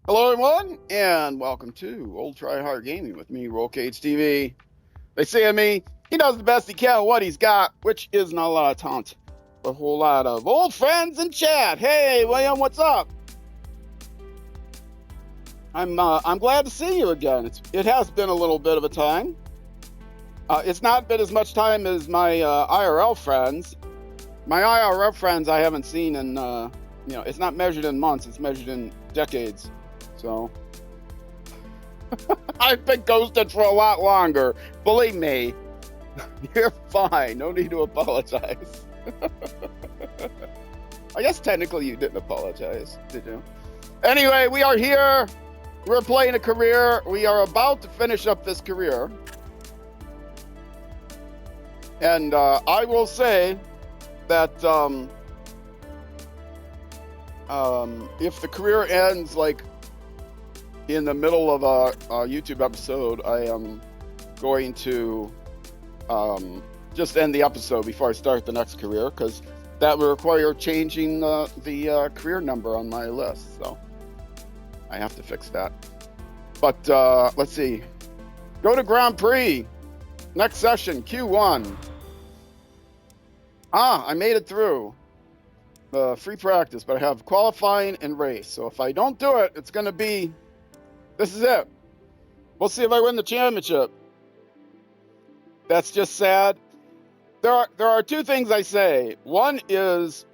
Hello, everyone, and welcome to Old Try Hard Gaming with me, Roll Cage TV. They say of me, he does the best he can with what he's got, which is not a lot of talent, but a whole lot of old friends in chat. Hey, William, what's up? I'm glad to see you again. It has been a little bit of a time. It's not been as much time as my IRL friends. My IRL friends I haven't seen in, it's not measured in months, it's measured in decades. So, I've been ghosted for a lot longer. Believe me, you're fine. No need to apologize. I guess technically you didn't apologize, did you? Anyway, we are here. We're playing a career. We are about to finish up this career. And I will say that if the career ends like in the middle of a YouTube episode, I am going to just end the episode before I start the next career, because that will require changing the career number on my list. So I have to fix that. But let's see. Go to Grand Prix. Next session, Q1. I made it through. Free practice, but I have qualifying and race. So if I don't do it, it's going to be... This is it. We'll see if I win the championship. That's just sad. There are two things I say. One is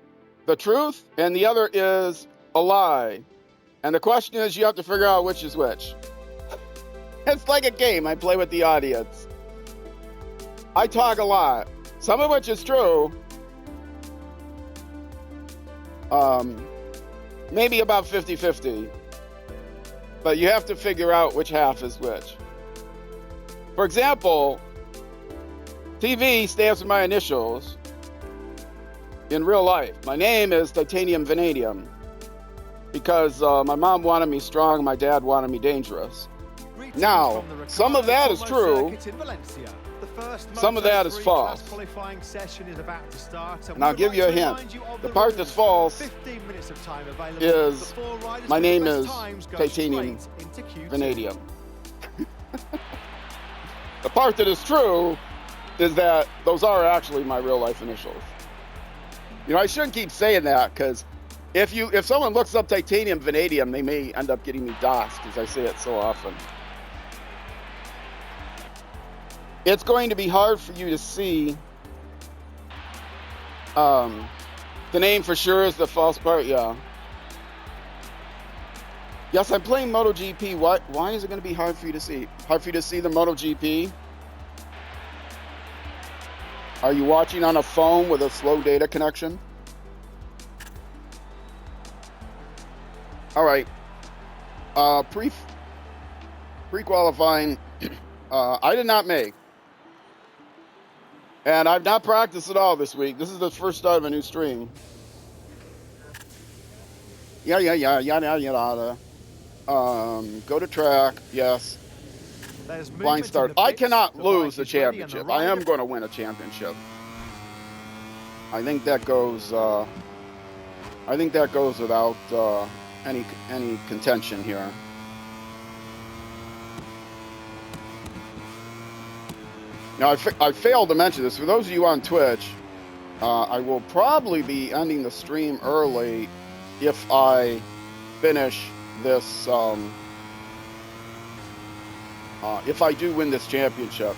the truth, and the other is a lie. And the question is, you have to figure out which is which. It's like a game I play with the audience. I talk a lot, some of which is true. Maybe about 50-50. But you have to figure out which half is which. For example, TV stands for my initials in real life. My name is Titanium Vanadium because my mom wanted me strong, my dad wanted me dangerous. Now, some of that is true. Some of that is false. And I'll give you a hint. The part that's false is my name is Titanium Vanadium. The part that is true is that those are actually my real life initials. You know, I shouldn't keep saying that, because if someone looks up Titanium Vanadium, they may end up getting me doxxed because I say it so often. It's going to be hard for you to see. The name for sure is the false part, yeah. Yes, I'm playing MotoGP. Why is it going to be hard for you to see? Hard for you to see the MotoGP? Are you watching on a phone with a slow data connection? All right. Pre-qualifying, I did not make. And I've not practiced at all this week. This is the first start of a new stream. Yada. Go to track, yes. Blind start. I cannot lose the championship. I am going to win a championship. I think that goes without any contention here. Now, I failed to mention this. For those of you on Twitch, I will probably be ending the stream early if I finish this, if I do win this championship.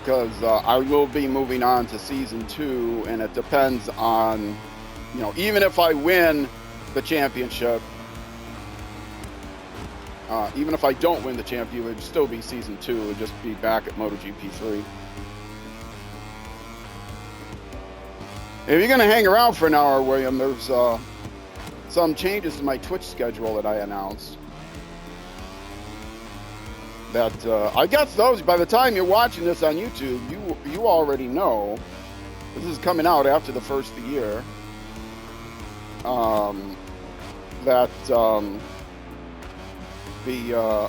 Because I will be moving on to Season 2, and it depends on, even if I win the championship, even if I don't win the championship, it would still be Season 2. It would just be back at MotoGP 3. If you're going to hang around for an hour, William, there's some changes to my Twitch schedule that I announced. That I guess those, by the time you're watching this on YouTube, you already know. This is coming out after the first of the year. That the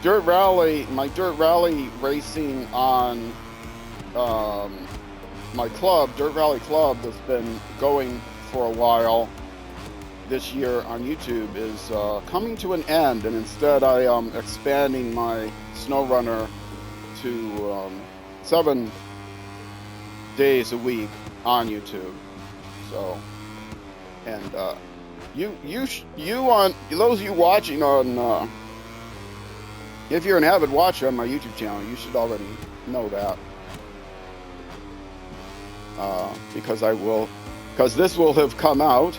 dirt rally, my dirt rally racing on my club, Dirt Rally Club, that's been going for a while this year on YouTube is coming to an end, and instead I am expanding my snow runner to 7 days a week on YouTube. So, and you on those of you watching on, if you're an avid watcher on my YouTube channel, you should already know that, because this will have come out.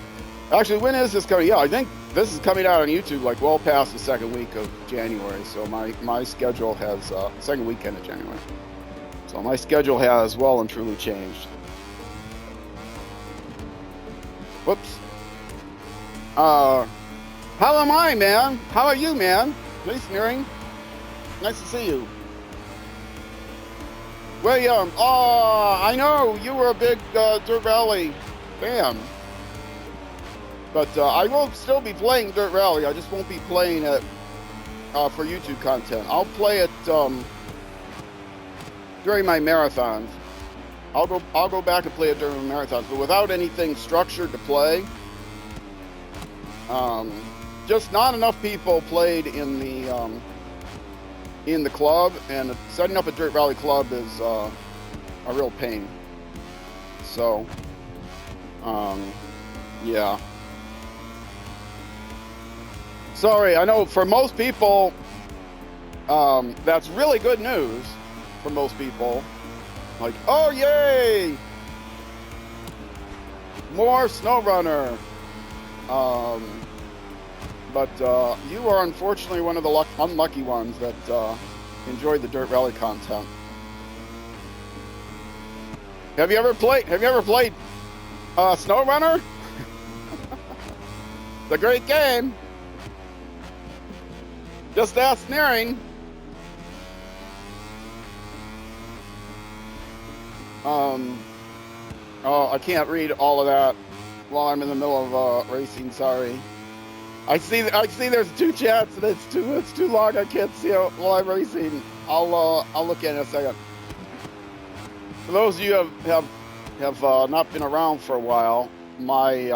Actually, when is this coming? Yeah, I think this is coming out on YouTube like well past the second week of January. So my schedule has second weekend of January. So my schedule has well and truly changed. Whoops. How am I, man? How are you, man? Hey, Sneering. Nice to see you. William. Oh, I know you were a big Dirt Rally fan. But I will still be playing Dirt Rally. I just won't be playing it for YouTube content. I'll play it during my marathons. I'll go back and play it during my marathons, but without anything structured to play. Just not enough people played in the club, and setting up a Dirt Rally club is a real pain. So, yeah. Sorry, I know for most people, that's really good news for most people. Like, oh, yay! More SnowRunner. But you are unfortunately one of the unlucky ones that enjoyed the Dirt Rally content. Have you ever played SnowRunner? It's a great game. Just ask Sneering. Oh, I can't read all of that while I'm in the middle of racing. Sorry. I see there's 2 chats and it's too long. I can't see it while I'm racing. I'll look at it in a second. For those of you who have not been around for a while, my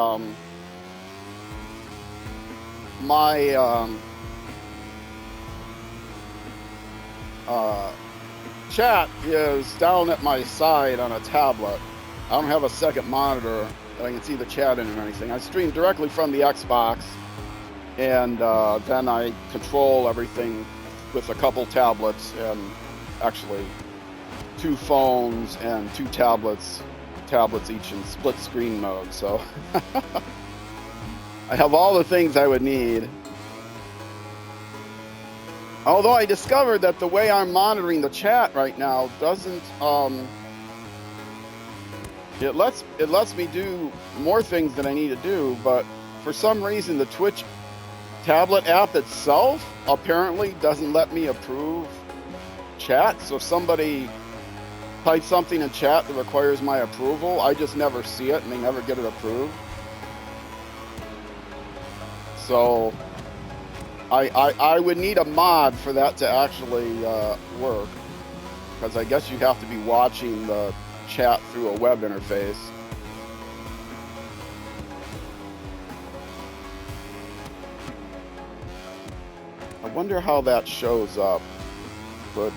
chat is down at my side on a tablet. I don't have a second monitor that I can see the chat in or anything. I stream directly from the Xbox, and then I control everything with a couple tablets, and actually 2 phones and 2 tablets each in split screen mode. So I have all the things I would need. Although I discovered that the way I'm monitoring the chat right now doesn't, it lets me do more things than I need to do, but for some reason the Twitch tablet app itself apparently doesn't let me approve chat. So if somebody types something in chat that requires my approval, I just never see it and they never get it approved. So I would need a mod for that to actually work, because I guess you have to be watching the chat through a web interface. I wonder how that shows up. Could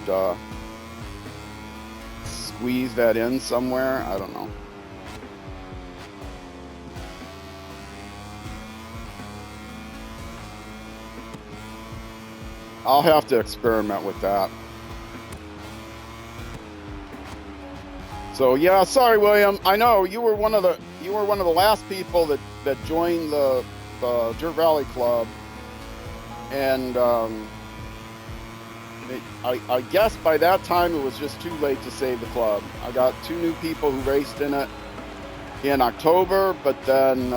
squeeze that in somewhere? I don't know. I'll have to experiment with that. So yeah, sorry, William. I know you were one of the last people that joined the Dirt Rally Club, and I guess by that time it was just too late to save the club. I got 2 new people who raced in it in October, but then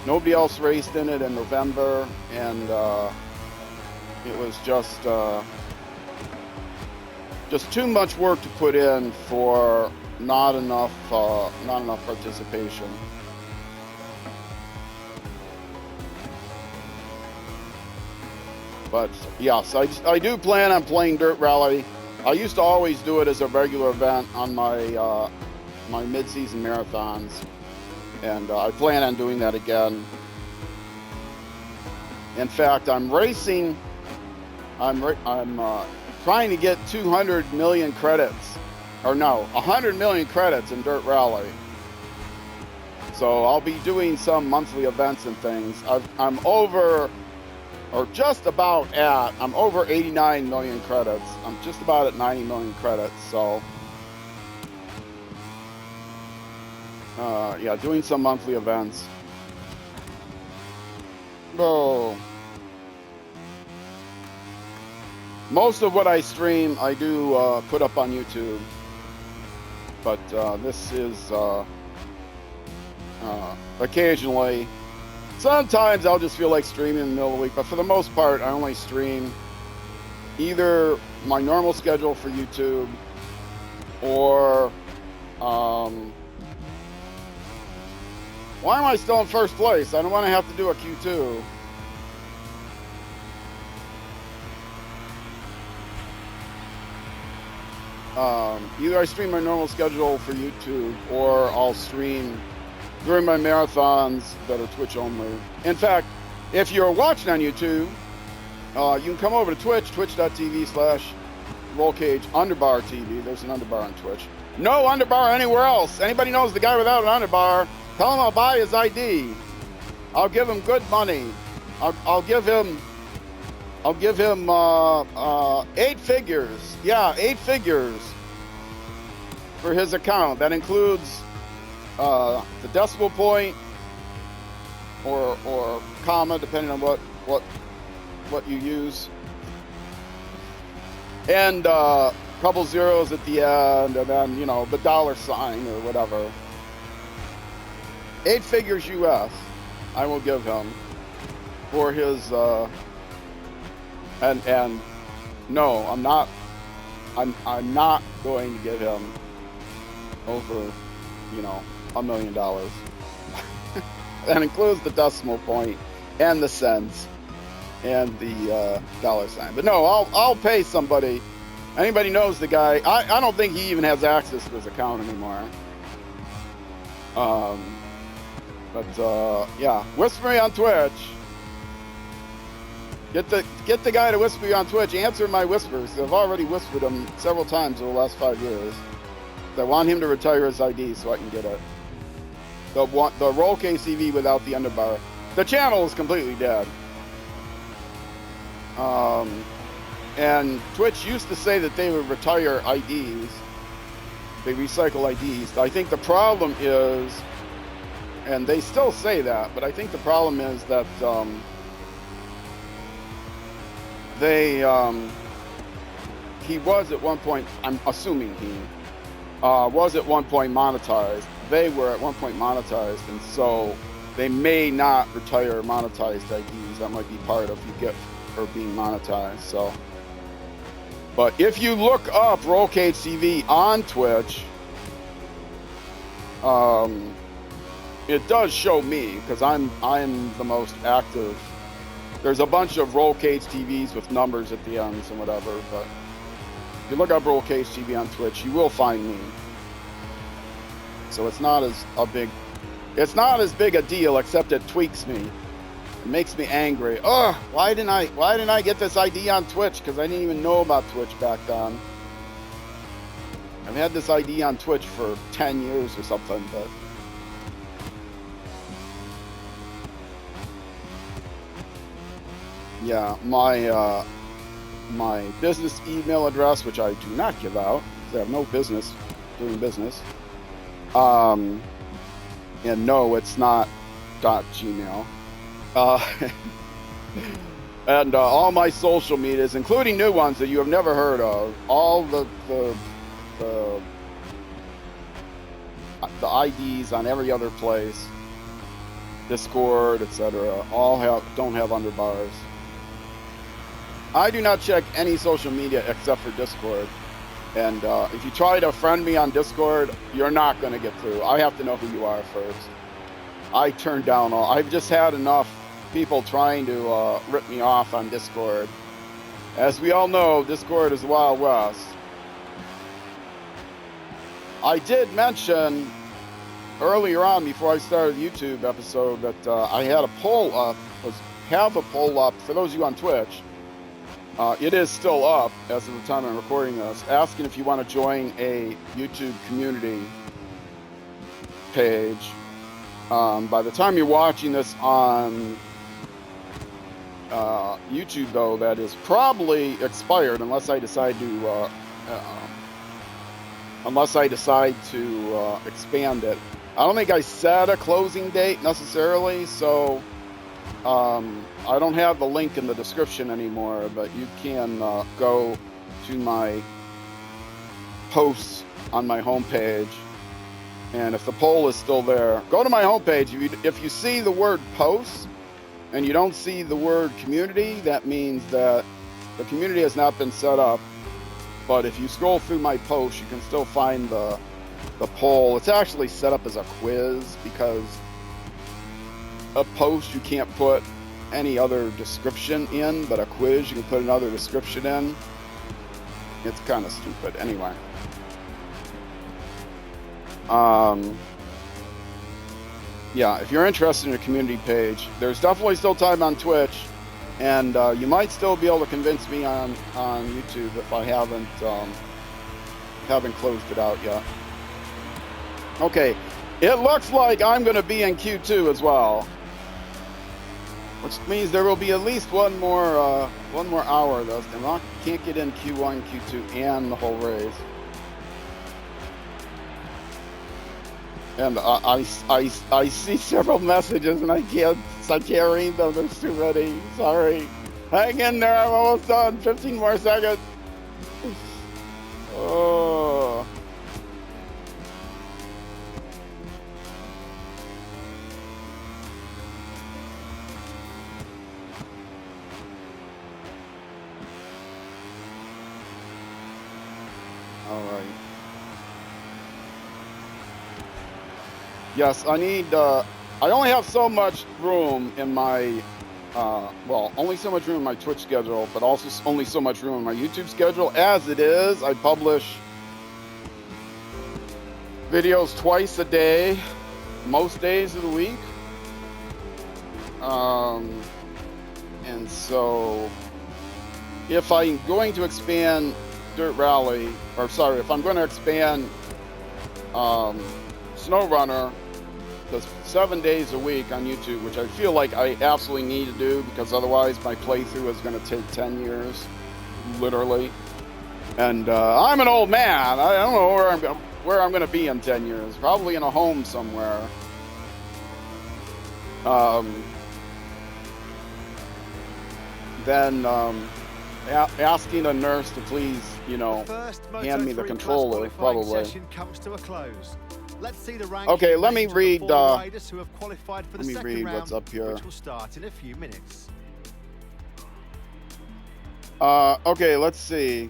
nobody else raced in it in November, and it was just too much work to put in for not enough participation. But yes, I do plan on playing Dirt Rally. I used to always do it as a regular event on my my mid-season marathons, and I plan on doing that again. In fact, I'm racing. I'm trying to get 200 million credits, or no, 100 million credits in Dirt Rally. So I'll be doing some monthly events and things. I'm over, or just about at, I'm over 89 million credits. I'm just about at 90 million credits. So yeah, doing some monthly events. Oh. Most of what I stream, I do put up on YouTube. But this is occasionally. Sometimes I'll just feel like streaming in the middle of the week, but for the most part, I only stream either my normal schedule for YouTube or why am I still in first place? I don't want to have to do a Q2. Either I stream my normal schedule for YouTube or I'll stream during my marathons that are Twitch only. In fact, if you're watching on YouTube, you can come over to Twitch, twitch.tv/rollcage_TV. There's an underbar on Twitch. No underbar anywhere else. Anybody knows the guy without an underbar, tell him I'll buy his ID. I'll give him good money. I'll give him 8 figures. Yeah, 8 figures for his account. That includes the decimal point or comma, depending on what you use, and a couple zeros at the end, and then the $ sign or whatever. 8 figures US I will give him for his and no, I'm not going to give him over $1 million. That includes the decimal point and the cents and the $ sign. But no, I'll pay somebody. Anybody knows the guy. I don't think he even has access to his account anymore. But yeah, whisper me on Twitch. Get the guy to whisper me on Twitch. Answer my whispers. I've already whispered him several times over the last 5 years. I want him to retire his ID so I can get it. The Roll KCV without the underbar. The channel is completely dead. And Twitch used to say that they would retire IDs. They recycle IDs. I think the problem is, and they still say that, but I think the problem is that he was at one point, I'm assuming he was at one point monetized. They were at one point monetized, and so they may not retire monetized IDs. That might be part of you get for being monetized. So, but if you look up Roll Cage TV on Twitch, it does show me because I'm the most active. There's a bunch of Roll Cage TVs with numbers at the ends and whatever, but if you look up Roll Cage TV on Twitch, you will find me. So it's not as big a deal, except it tweaks me. It makes me angry. Oh, why didn't I get this ID on Twitch? Because I didn't even know about Twitch back then. I've had this ID on Twitch for 10 years or something, but yeah, my business email address, which I do not give out, because I have no business doing business. And no, it's not .gmail. And all my social medias, including new ones that you have never heard of, all the IDs on every other place, Discord, etc., don't have underbars. I do not check any social media except for Discord. And if you try to friend me on Discord, you're not going to get through. I have to know who you are first. I turn down all. I've just had enough people trying to rip me off on Discord. As we all know, Discord is the Wild West. I did mention earlier on, before I started the YouTube episode, that I had a poll up, have a poll up, for those of you on Twitch. It is still up as of the time I'm recording this, asking if you want to join a YouTube community page. By the time you're watching this on YouTube, though, that is probably expired unless I decide to expand it. I don't think I set a closing date necessarily, so I don't have the link in the description anymore, but you can go to my posts on my homepage, and if the poll is still there, go to my homepage. If you see the word posts and you don't see the word community, that means that the community has not been set up. But if you scroll through my posts, you can still find the poll. It's actually set up as a quiz, because a post you can't put any other description in, but a quiz you can put another description in. It's kind of stupid. Anyway. Yeah, if you're interested in a community page, there's definitely still time on Twitch, and you might still be able to convince me on YouTube if I haven't closed it out yet. Okay, it looks like I'm going to be in Q2 as well, which means there will be at least one more hour of this, and I can't get in Q1, Q2, and the whole race. And I see several messages, and I can't read them. There's too many. Sorry. Hang in there. I'm almost done. 15 more seconds. Oh. All right. Yes, I need, I only have so much room in my, only so much room in my Twitch schedule, but also only so much room in my YouTube schedule. As it is, I publish videos twice a day, most days of the week. And so, if I'm going to expand Dirt Rally, if I'm going to expand, SnowRunner, does 7 days a week on YouTube, which I feel like I absolutely need to do, because otherwise my playthrough is going to take 10 years, literally. And I'm an old man. I don't know where I'm going to be in 10 years. Probably in a home somewhere. Then asking a nurse to please, hand me the controller, probably. Let's see the okay, let me read what's up here. Which will start in a few minutes. Okay, let's see.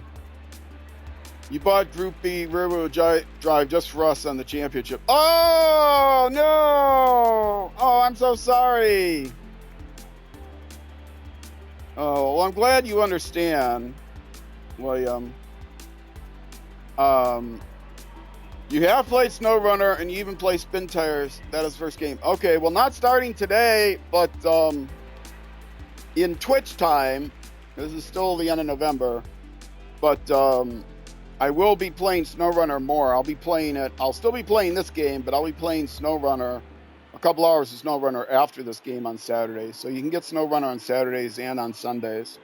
You bought Group B rear-wheel drive just for us on the championship. Oh, no! Oh, I'm so sorry. Oh, well, I'm glad you understand, William. You have played SnowRunner, and you even play Spin Tires. That is first game. Okay, well, not starting today, but in Twitch time, this is still the end of November, but I will be playing SnowRunner more. I'll still be playing this game, but I'll be playing SnowRunner, a couple hours of SnowRunner after this game on Saturday. So you can get SnowRunner on Saturdays and on Sundays.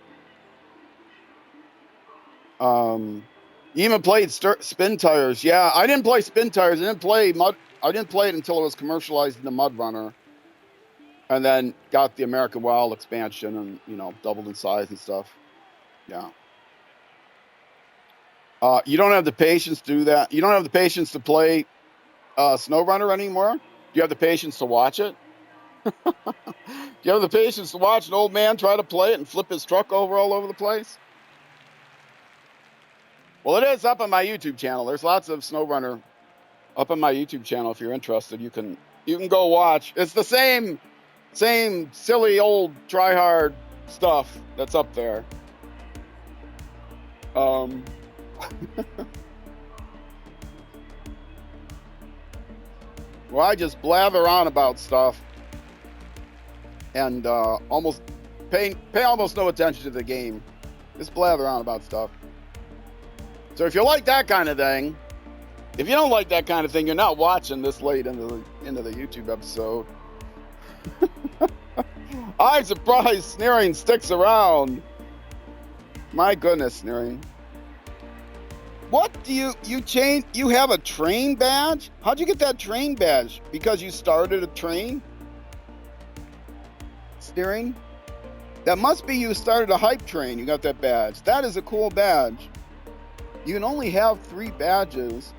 You even played Spin Tires. Yeah, I didn't play Spin Tires. I didn't play it until it was commercialized in the Mud Runner, and then got the American Wild expansion, and doubled in size and stuff. Yeah. You don't have the patience to do that. You don't have the patience to play SnowRunner anymore. Do you have the patience to watch it? Do you have the patience to watch an old man try to play it and flip his truck all over the place? Well, it is up on my YouTube channel. There's lots of SnowRunner up on my YouTube channel. If you're interested, you can go watch. It's the same silly old try-hard stuff that's up there. where I just blather on about stuff and almost pay almost no attention to the game. Just blather on about stuff. So if you like that kind of thing, if you don't like that kind of thing, you're not watching this late into the YouTube episode. I'm surprised Sneering sticks around. My goodness, Sneering. What do you change? You have a train badge? How'd you get that train badge? Because you started a train? Steering? That must be you started a hype train. You got that badge. That is a cool badge. You can only have 3 badges.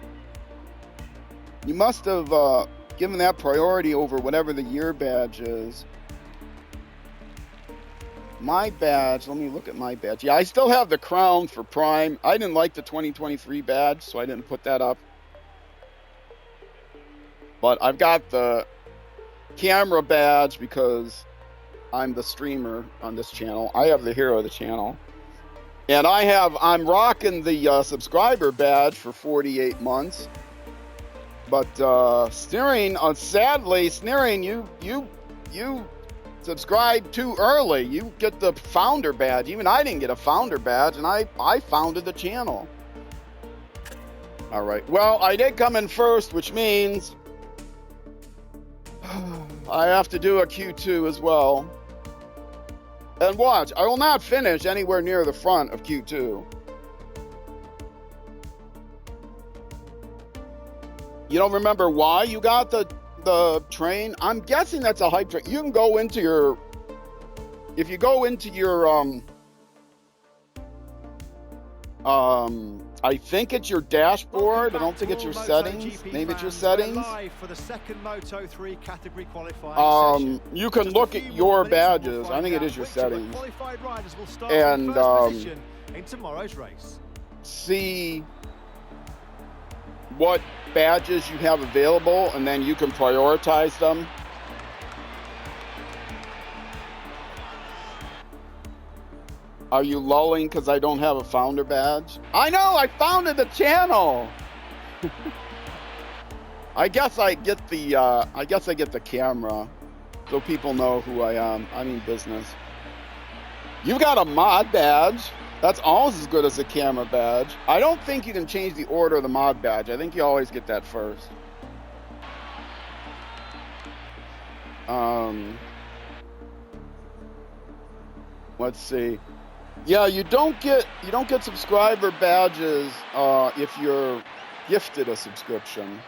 You must have given that priority over whatever the year badge is. My badge, let me look at my badge. Yeah, I still have the crown for Prime. I didn't like the 2023 badge, so I didn't put that up. But I've got the camera badge because I'm the streamer on this channel. I have the hero of the channel. And I'm rocking the subscriber badge for 48 months. But Sneering, sadly, Sneering, you subscribed too early. You get the founder badge. Even I didn't get a founder badge, and I founded the channel. All right. Well, I did come in first, which means I have to do a Q2 as well. And watch, I will not finish anywhere near the front of Q2. You don't remember why you got the train? I'm guessing that's a hype train. You can go into your, if you go into your I think it's your dashboard. I don't think it's your settings. Maybe it's your settings. For the second Moto3 category qualifying you can look at your badges. I think it is your settings. And in tomorrow's race. See what badges you have available, and then you can prioritize them. Are you lulling because I don't have a founder badge? I know, I founded the channel. I guess I get the camera so people know who I am. I mean business. You got a mod badge. That's almost as good as a camera badge. I don't think you can change the order of the mod badge. I think you always get that first. Let's see. Yeah, you don't get subscriber badges if you're gifted a subscription.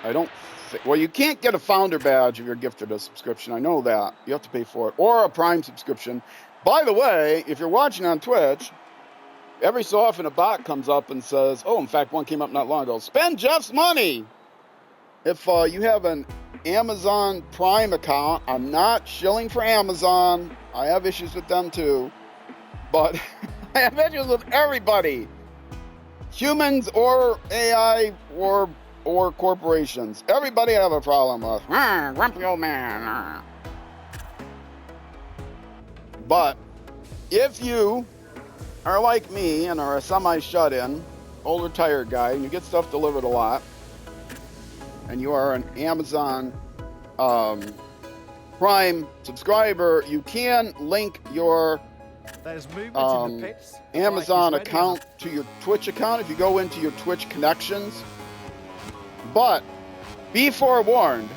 I don't think. Well, you can't get a founder badge if you're gifted a subscription. I know that. You have to pay for it, or a Prime subscription. By the way, if you're watching on Twitch, every so often a bot comes up and says, oh, in fact, one came up not long ago, spend Jeff's money. If you have an Amazon Prime account, I'm not shilling for Amazon. I have issues with them too. But I have issues with everybody. Humans or AI or corporations. Everybody I have a problem with. Grumpy old man. But if you are like me and are a semi-shut-in, old retired guy, and you get stuff delivered a lot, and you are an Amazon Prime subscriber, you can link your Amazon account to your Twitch account if you go into your Twitch connections. But be forewarned,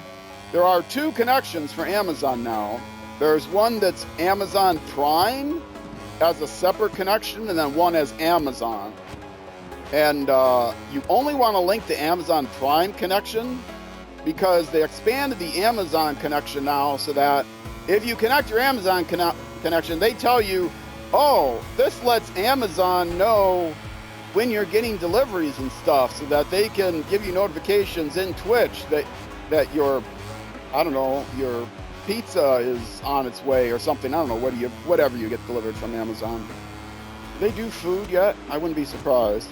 there are 2 connections for Amazon now. There's one that's Amazon Prime as a separate connection, and then one as Amazon. And you only want to link the Amazon Prime connection because they expanded the Amazon connection now so that if you connect your Amazon connection, they tell you, oh, this lets Amazon know when you're getting deliveries and stuff so that they can give you notifications in Twitch that your, I don't know, your pizza is on its way or something. I don't know, whatever you get delivered from Amazon. Do they do food yet? I wouldn't be surprised.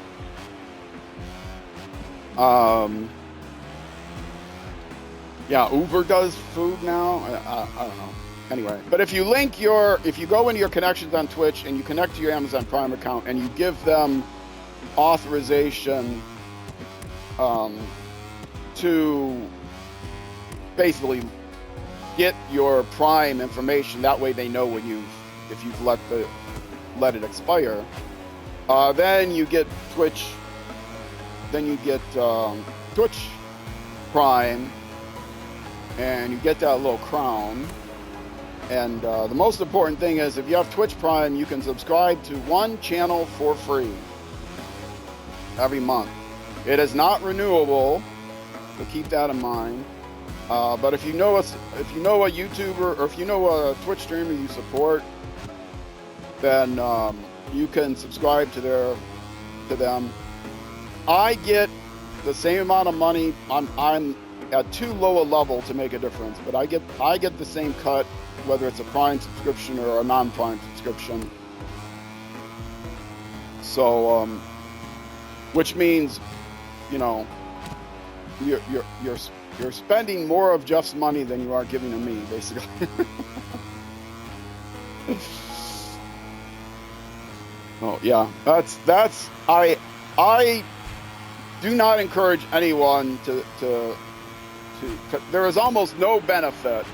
Yeah, Uber does food now. I don't know. Anyway, but if you go into your connections on Twitch and you connect to your Amazon Prime account and you give them authorization to basically get your Prime information. That way they know when if you've let it expire. Then you get Twitch. Then you get Twitch Prime, and you get that little crown. And the most important thing is, if you have Twitch Prime, you can subscribe to one channel for free every month. It is not renewable, so keep that in mind. But if you know a YouTuber, or if you know a Twitch streamer you support, then you can subscribe to them. I get the same amount of money. I'm at too low a level to make a difference, but I get the same cut, whether it's a Prime subscription or a non-Prime subscription. So, which means, you know, you're spending more of Jeff's money than you are giving to me, basically. Oh yeah, I do not encourage anyone to there is almost no benefit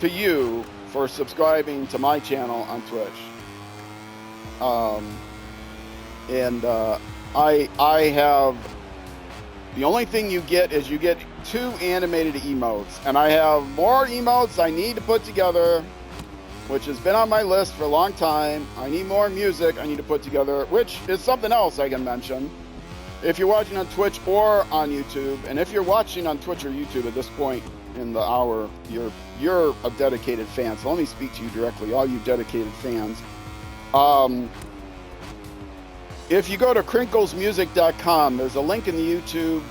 to you for subscribing to my channel on Twitch. I have, the only thing you get is you get 2 animated emotes, and I have more emotes I need to put together, which has been on my list for a long time. I need more music I need to put together, which is something else I can mention. If you're watching on Twitch or on YouTube, and if you're watching on Twitch or YouTube at this point in the hour, you're a dedicated fan. So let me speak to you directly, all you dedicated fans. If you go to crinklesmusic.com, there's a link in the YouTube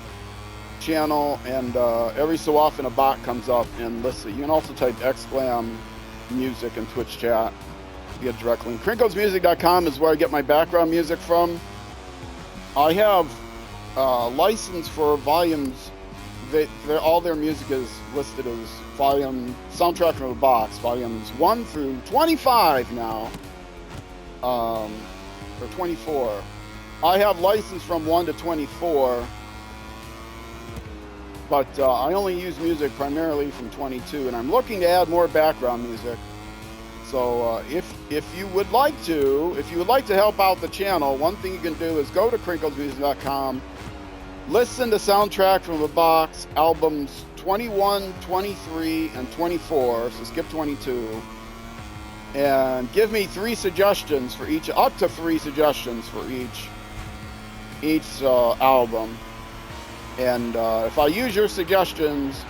channel, and every so often a bot comes up and lists it. You can also type XGlam music in Twitch chat. You get a direct link. Crinklesmusic.com is where I get my background music from. I have license for volumes. All their music is listed as soundtrack from a box, volumes 1 through 25 now, or 24. I have license from 1 to 24, but I only use music primarily from 22, and I'm looking to add more background music. So if you would like to help out the channel, one thing you can do is go to crinklesmusic.com, listen to Soundtrack from a Box albums 21, 23, and 24, so skip 22, and give me 3 suggestions for each, up to 3 suggestions for each album. And if I use your suggestions,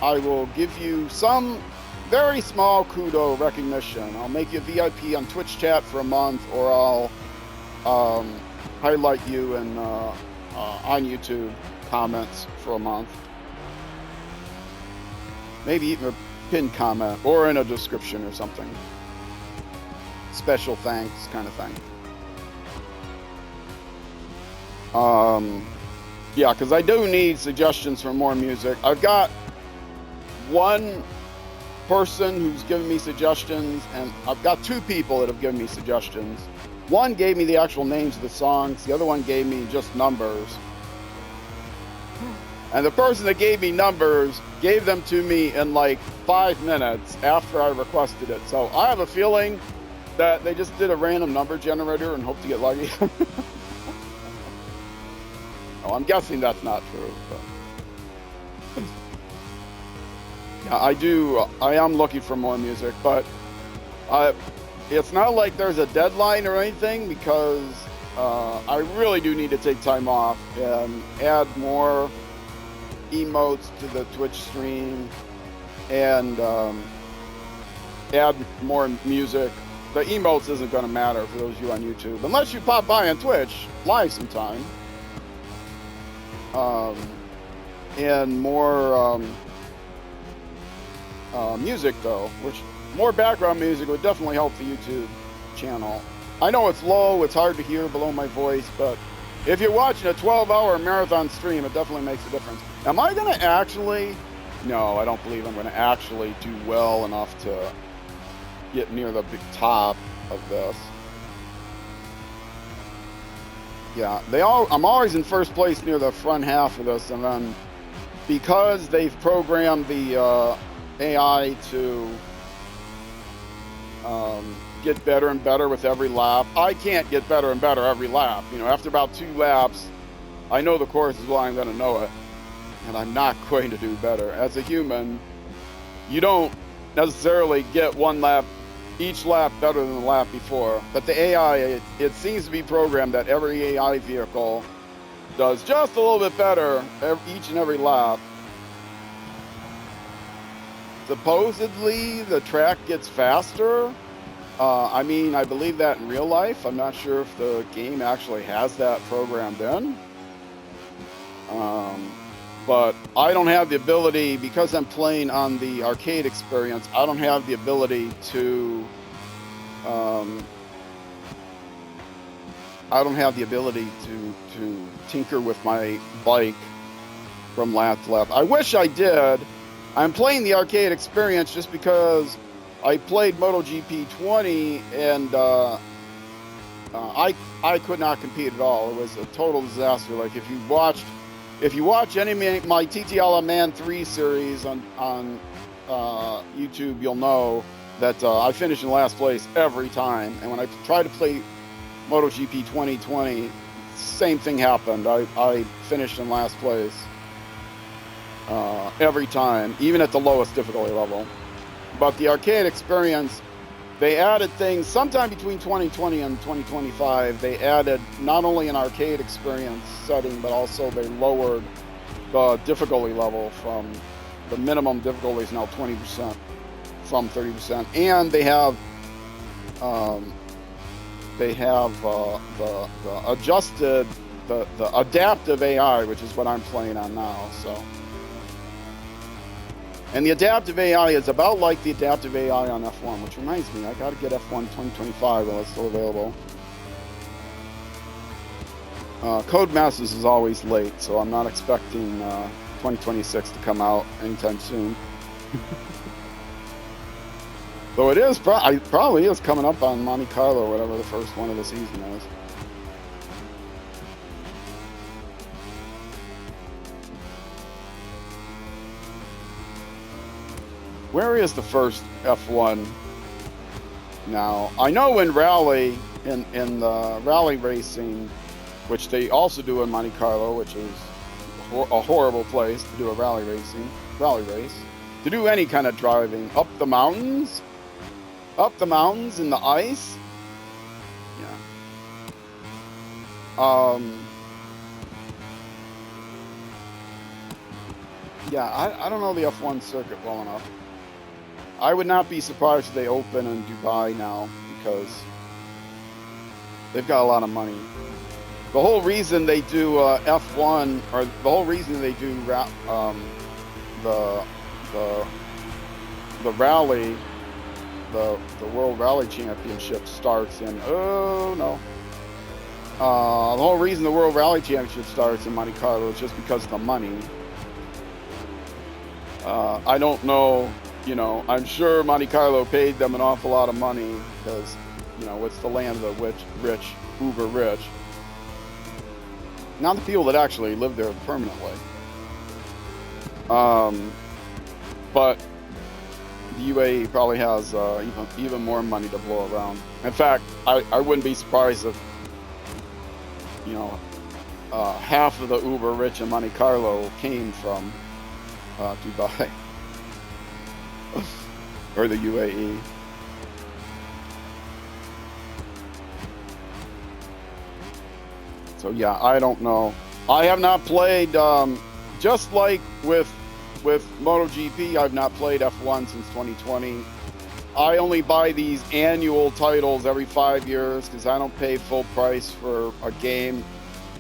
I will give you some very small kudo recognition. I'll make you a VIP on Twitch chat for a month, or I'll highlight you in on YouTube comments for a month. Maybe even a pinned comment or in a description or something. Special thanks kind of thing. Yeah, because I do need suggestions for more music. I've got one person who's given me suggestions, and I've got 2 people that have given me suggestions. One gave me the actual names of the songs, the other one gave me just numbers. And the person that gave me numbers gave them to me in like 5 minutes after I requested it. So I have a feeling that they just did a random number generator and hope to get lucky. Oh, I'm guessing that's not true. But yeah, I am looking for more music, but it's not like there's a deadline or anything, because I really do need to take time off and add more emotes to the Twitch stream and add more music. The emotes isn't going to matter for those of you on YouTube, unless you pop by on Twitch live sometime. And more music though, which more background music would definitely help the YouTube channel. I know it's low, it's hard to hear below my voice, but if you're watching a 12-hour marathon stream, it definitely makes a difference. Am I going to actually? No, I don't believe I'm going to actually do well enough to get near the big top of this. Yeah, I'm always in first place near the front half of this, and then because they've programmed the AI to get better and better with every lap. I can't get better and better every lap. You know, after about 2 laps, I know the course is well, I'm going to know it, and I'm not going to do better. As a human, you don't necessarily get each lap better than the lap before. But the AI, it seems to be programmed that every AI vehicle does just a little bit better each and every lap. Supposedly, the track gets faster. I mean, I believe that in real life. I'm not sure if the game actually has that programmed in. But I don't have the ability, because I'm playing on the arcade experience, I don't have the ability to tinker with my bike from lap to lap. I wish I did. I'm playing the arcade experience just because I played MotoGP 20 and I could not compete at all. It was a total disaster. Like if you watch any of my TTL Man 3 series on YouTube, you'll know that I finish in last place every time. And when I tried to play MotoGP 2020, same thing happened. I finished in last place every time, even at the lowest difficulty level. But the arcade experience, they added things sometime between 2020 and 2025. They added not only an arcade experience setting, but also they lowered the difficulty level from the minimum difficulty is now 20% from 30%. And they have the adaptive AI, which is what I'm playing on now. So. And the adaptive AI is about like the adaptive AI on F1, which reminds me, I got to get F1 2025 while it's still available. Codemasters is always late, so I'm not expecting 2026 to come out anytime soon. Though it is, probably is coming up on Monte Carlo, whatever the first one of the season is. Where is the first F1 now? I know in rally, in the rally racing, which they also do in Monte Carlo, which is a horrible place to do a rally race, to do any kind of driving, up the mountains in the ice. Yeah. I don't know the F1 circuit well enough. I would not be surprised if they open in Dubai now, because they've got a lot of money. The whole reason they do F1, or the whole reason they do the rally, the World Rally Championship starts in the whole reason the World Rally Championship starts in Monte Carlo is just because of the money. I don't know. You know, I'm sure Monte Carlo paid them an awful lot of money because, you know, it's the land of the rich, uber rich. Not the people that actually live there permanently. But the UAE probably has even more money to blow around. In fact, I wouldn't be surprised if, you know, half of the uber rich in Monte Carlo came from Dubai. Or the UAE. So yeah, I don't know. I have not played, just like with MotoGP, I've not played F1 since 2020. I only buy these annual titles every 5 years because I don't pay full price for a game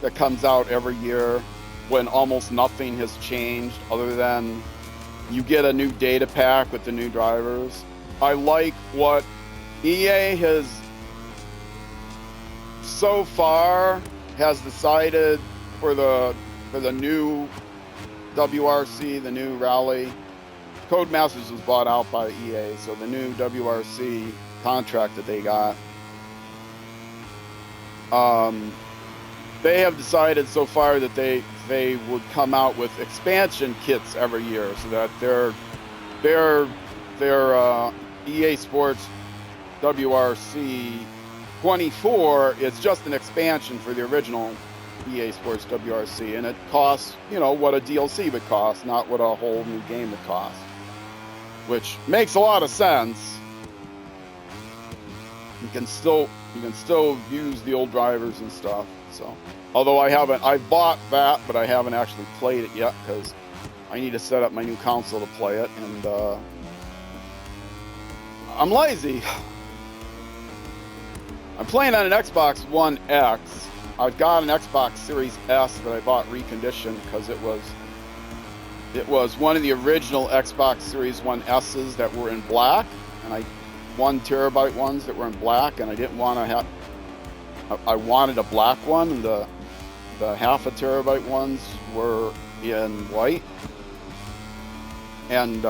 that comes out every year when almost nothing has changed other than you get a new data pack with the new drivers. I like what EA has so far has decided for the new WRC, the new rally. Codemasters was bought out by EA, so the new WRC contract that they got, they have decided so far that they they would come out with expansion kits every year, so that their EA Sports WRC 24 is just an expansion for the original EA Sports WRC, and it costs, you know, what a DLC would cost, not what a whole new game would cost, which makes a lot of sense. You can still use the old drivers and stuff. So, although I've bought that, but I haven't actually played it yet because I need to set up my new console to play it, and I'm lazy. I'm playing on an Xbox One X. I've got an Xbox Series S that I bought reconditioned because it was one of the original Xbox Series 1 S's that were in black, and 1 terabyte ones that were in black, and I didn't want to have. I wanted a black one, and the half a terabyte ones were in white, and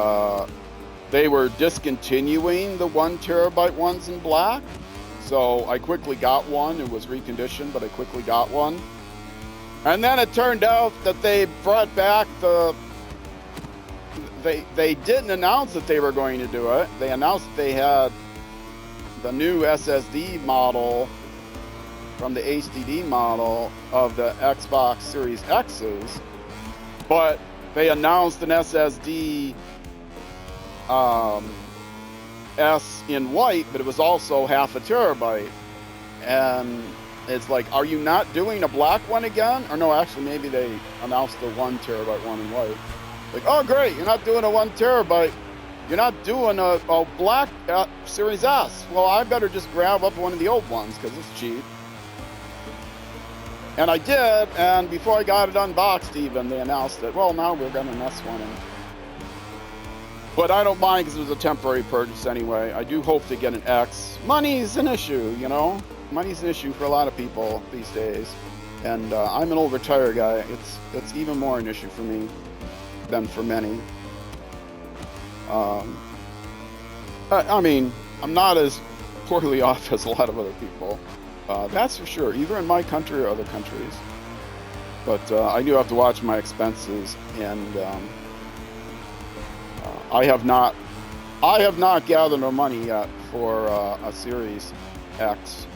they were discontinuing the 1 terabyte ones in black. So I quickly got one. It was reconditioned, but I quickly got one. And then it turned out that they brought back they didn't announce that they were going to do it. They announced that they had the new SSD model from the HDD model of the Xbox Series X's, but they announced an SSD S in white, but it was also half a terabyte. And it's like, are you not doing a black one again? Or no, actually, maybe they announced the 1 terabyte one in white. Like, oh great, you're not doing a 1 terabyte. You're not doing a black Series S. Well, I better just grab up one of the old ones because it's cheap. And I did, and before I got it unboxed even, they announced that, well, now we're going to mess one in. But I don't mind because it was a temporary purchase anyway. I do hope to get an X. Money's an issue, you know? Money's an issue for a lot of people these days. And I'm an old retired guy. It's even more an issue for me than for many. I mean, I'm not as poorly off as a lot of other people. That's for sure, either in my country or other countries. But I do have to watch my expenses, and I have not gathered no money yet for a Series X.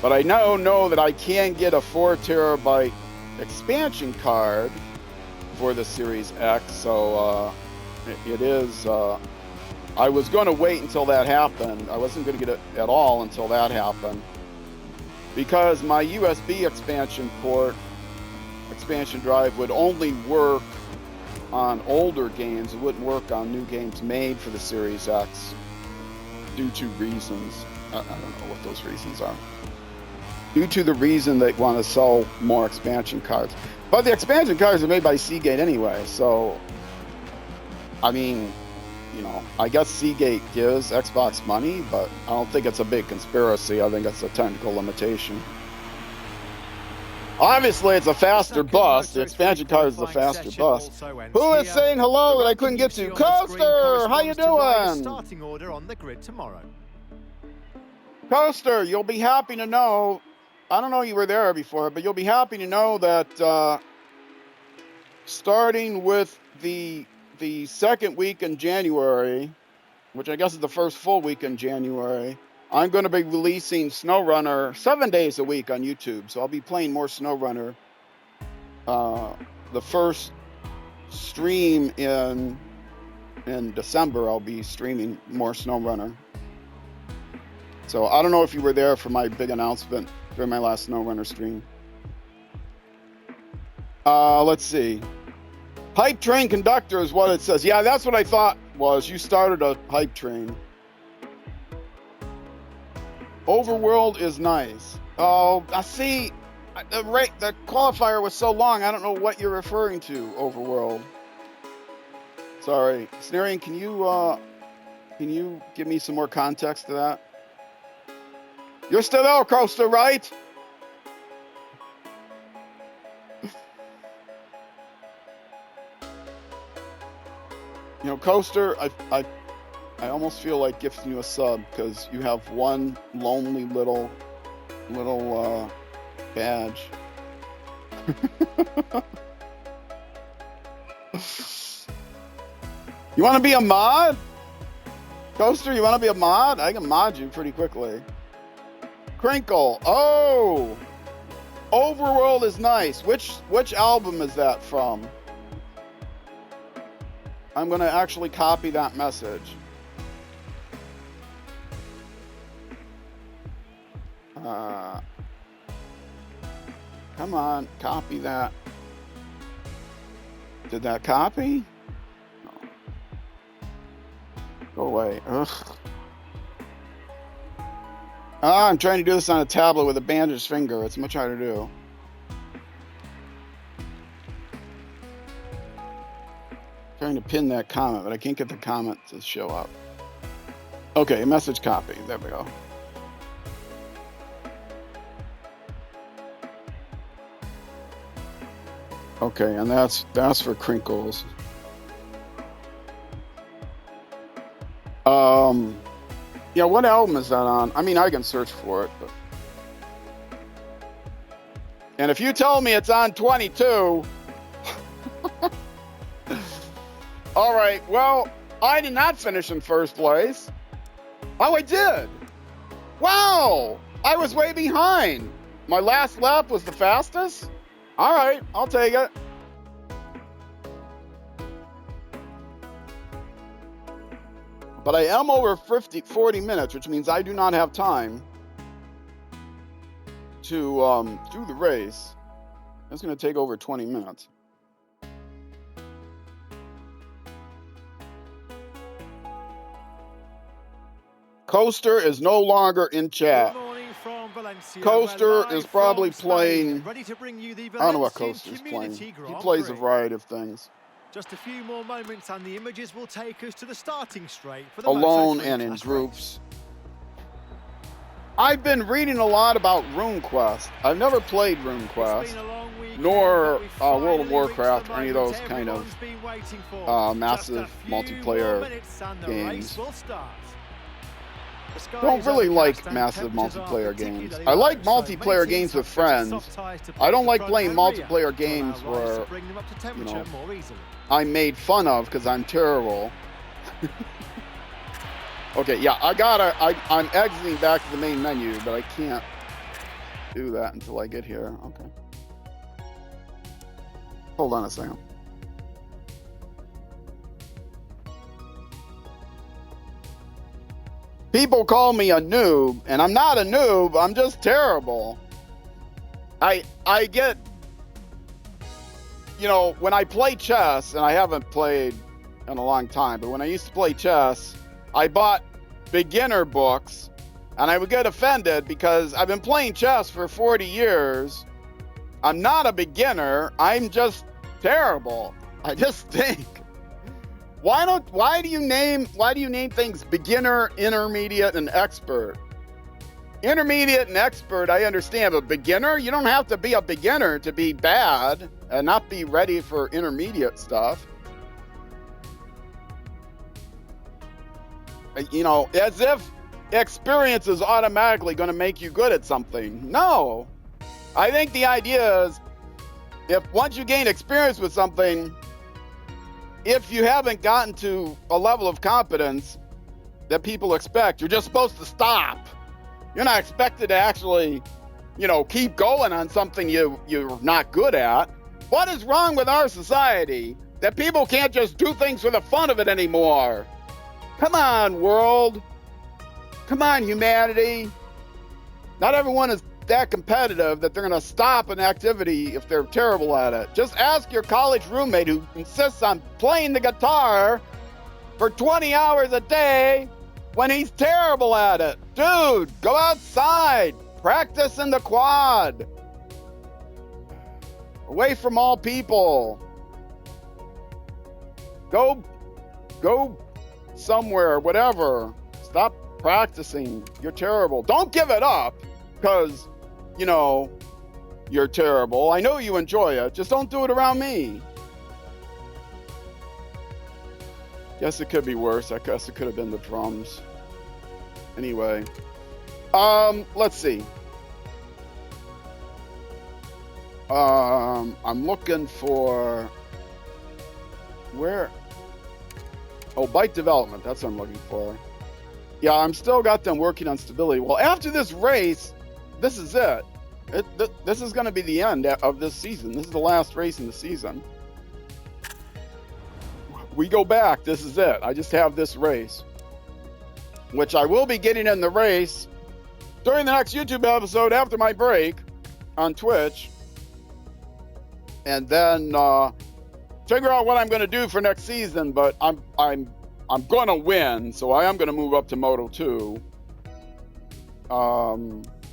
But I now know that I can get a 4 terabyte expansion card for the Series X, so it is. I was going to wait until that happened. I wasn't going to get it at all until that happened, because my USB expansion drive would only work on older games. It wouldn't work on new games made for the Series X due to reasons. I don't know what those reasons are. Due to the reason they want to sell more expansion cards. But the expansion cards are made by Seagate anyway, so I mean, you know, I guess Seagate gives Xbox money, but I don't think it's a big conspiracy. I think it's a technical limitation. Obviously, it's a faster bus. The expansion card is a faster bus. Who is saying hello that I couldn't get to? Coaster, how you doing? Starting order on the grid tomorrow. Coaster, you'll be happy to know. I don't know you were there before, but you'll be happy to know that starting with the second week in January, which I guess is the first full week in January, I'm going to be releasing SnowRunner 7 days a week on YouTube. So I'll be playing more SnowRunner. The first stream in December, I'll be streaming more SnowRunner. So I don't know if you were there for my big announcement during my last SnowRunner stream. Let's see. Hype train conductor is what it says. Yeah, that's what I thought was. You started a hype train. Overworld is nice. Oh, I see. The qualifier was so long. I don't know what you're referring to. Overworld. Sorry, Snarian. Can you give me some more context to that? You're still there, Coaster, right? You know, Coaster, I almost feel like gifting you a sub because you have one lonely little badge. You want to be a mod? Coaster, you want to be a mod? I can mod you pretty quickly. Crinkle. Oh! Overworld is nice. Which album is that from? I'm going to actually copy that message. Come on, copy that. Did that copy? No. Go away. Ugh. I'm trying to do this on a tablet with a bandaged finger. It's much harder to do. Trying to pin that comment, but I can't get the comment to show up. Okay, message copy. There we go. Okay, and that's for Crinkles. Yeah, what album is that on? I mean, I can search for it, but... And if you tell me it's on 22... All right, well, I did not finish in first place. Oh, I did. Wow, I was way behind. My last lap was the fastest? All right, I'll take it. But I am over 40 minutes, which means I do not have time to do the race. It's going to take over 20 minutes. Coaster is no longer in chat. Coaster is probably playing... I don't know what Coaster's playing. He plays a variety of things. Just a few more moments and the images will take us to the starting straight for the alone Moto3 and in class groups. I've been reading a lot about RuneQuest. I've never played RuneQuest, nor World of Warcraft, or any of those kind of massive multiplayer games. Don't really like massive multiplayer games. I like multiplayer games with friends. I don't like playing multiplayer games where, you know, I'm made fun of because I'm terrible. Okay, yeah, I'm exiting back to the main menu, but I can't do that until I get here. Okay. Hold on a second. People call me a noob, and I'm not a noob, I'm just terrible. I get, you know, when I play chess, and I haven't played in a long time, but when I used to play chess, I bought beginner books, and I would get offended because I've been playing chess for 40 years. I'm not a beginner, I'm just terrible. I just think. Why do you name things beginner, intermediate, and expert? Intermediate and expert, I understand, but beginner, you don't have to be a beginner to be bad and not be ready for intermediate stuff. You know, as if experience is automatically going to make you good at something. No. I think the idea is, if once you gain experience with something, if you haven't gotten to a level of competence that people expect, you're just supposed to stop. You're not expected to actually, you know, keep going on something you're not good at. What is wrong with our society that people can't just do things for the fun of it anymore? Come on, world. Come on, humanity. Not everyone is that competitive that they're going to stop an activity if they're terrible at it. Just ask your college roommate who insists on playing the guitar for 20 hours a day when he's terrible at it. Dude, go outside. Practice in the quad. Away from all people. Go somewhere, whatever. Stop practicing. You're terrible. Don't give it up because, you know, you're terrible. I know you enjoy it. Just don't do it around me. Guess it could be worse. I guess it could have been the drums. Anyway. Let's see. I'm looking for... Where... Oh, bike development. That's what I'm looking for. Yeah, I'm still got them working on stability. Well, after this race, this is it. This is going to be the end of this season. This is the last race in the season. We go back. This is it. I just have this race, which I will be getting in the race during the next YouTube episode after my break on Twitch, and then figure out what I'm going to do for next season. But I'm going to win, so I am going to move up to Moto2.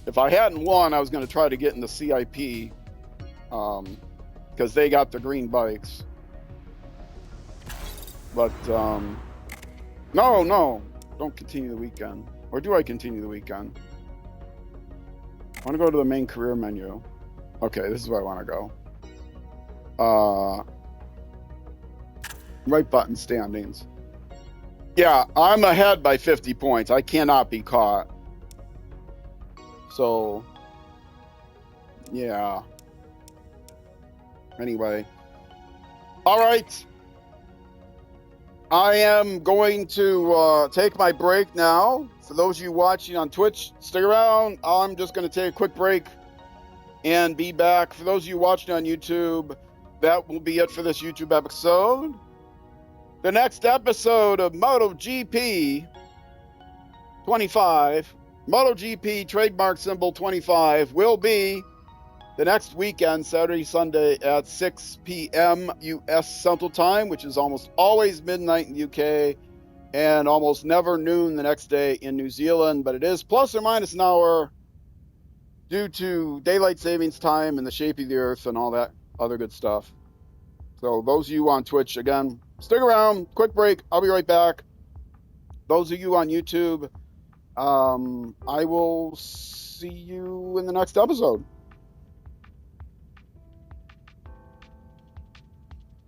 If I hadn't won, I was going to try to get in the CIP because they got the green bikes. But no, don't continue the weekend. Or do I continue the weekend? I want to go to the main career menu. Okay, this is where I want to go. Right button standings. Yeah, I'm ahead by 50 points. I cannot be caught. So, yeah. Anyway. All right. I am going to take my break now. For those of you watching on Twitch, stick around. I'm just going to take a quick break and be back. For those of you watching on YouTube, that will be it for this YouTube episode. The next episode of MotoGP 25, MotoGP trademark symbol 25, will be the next weekend, Saturday, Sunday at 6 p.m. U.S. Central Time, which is almost always midnight in the UK and almost never noon the next day in New Zealand. But it is plus or minus an hour due to daylight savings time and the shape of the earth and all that other good stuff. So those of you on Twitch, again, stick around. Quick break. I'll be right back. Those of you on YouTube, I will see you in the next episode.